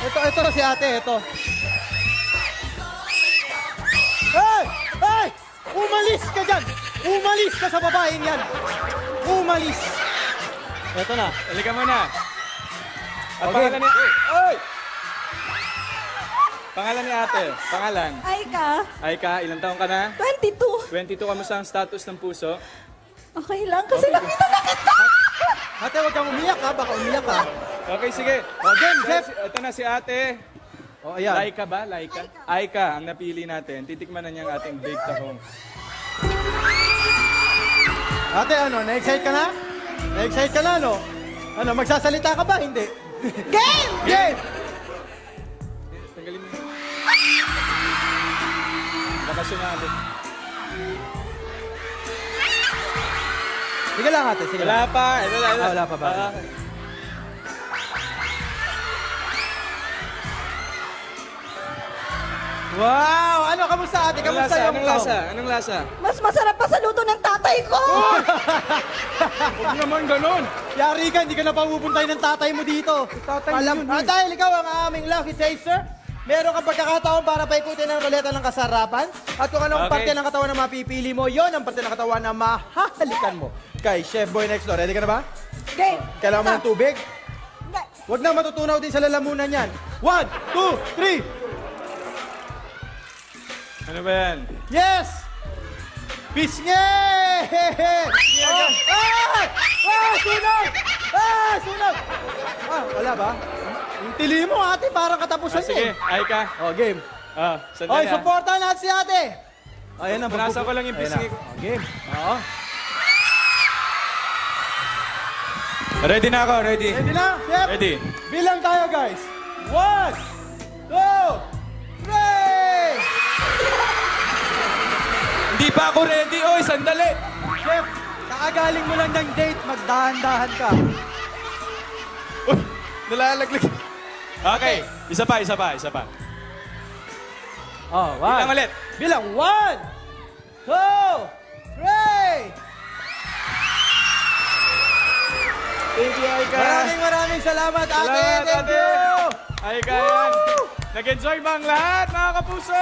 Ito si ate, ito. Hey! Hey! Umalis ka dyan! Umalis ka sa babaeng yan! Umalis! Ito na. Halika muna. At Okay. pangalan ni... Ay! Pangalan ni ate. Pangalan. Aika, Aika, ilang taong ka na? 22. 22, kamusta ang status ng puso? Okay lang kasi nakita na kita! Ate, huwag kang umiyak ha. Baka umiyak ha. Okay, sige. Game, Jeff. Ito na si ate. Oh, ayan. Laika ba? Laika? Aika ang napili natin. Titikman na niya ang ating baked tahong. Ate, ano? Na-excite ka na? Na-excite ka na, no? Ano, magsasalita ka ba? Hindi. Game! Game! Tanggalin mo yun. Baka sumali. Sige lang, ate. Sige Wala lang. pa. Ito. Wala pa ba? Wow! Ano, kamusta ate? Anong Kamusta lasa? yung Anong lasa? Anong lasa? Mas masarap pa sa luto ng tatay ko! Huwag naman ganun. Yari ka, hindi ka na papupuntay ng tatay mo dito. Tatay Alam, yun, eh. dahil ikaw ang aming lucky taster, meron kang pagkakataon para paikutin ang ruleta ng kasarapan. At kung anong Okay. parte ng katawan na mapipili mo, yon ang parte ng katawan na mahahalikan mo. Kay Chef Boy next door. Ready ka na ba? Game! Kailangan mo ng tubig? Hindi. Huwag na matutunaw din sa lalamunan yan. 1, 2, 3. Ano ba yan? Yes! Pisngi! Oh! Ah! Sunog! Ah! Sunog! Ah, wala ba? Yung tili mo, ate, parang katapusan Sige, Aika. Oh, game. Sandali. Oy, supportan natin si ate. Ayan na, Punasan ko lang yung Ayan pisngi. na. Oh, game. Oo. Ready na ako, ready. Ready na? Yep. Ready. Bilang tayo, guys. 1, 2, 3! Hindi pa ako ready. Oy, sandali. Chef, kakagaling mo lang ng date, magdahan-dahan ka. Uy, nalalaglag. Okay, isa pa. Oh, Bilang ulit. Bilang 1, 2, 3! Thank you, Aika. Maraming salamat, ate. Salamat, Thank ate. you. Aika yan. Nag-enjoy ba ang lahat, mga kapuso?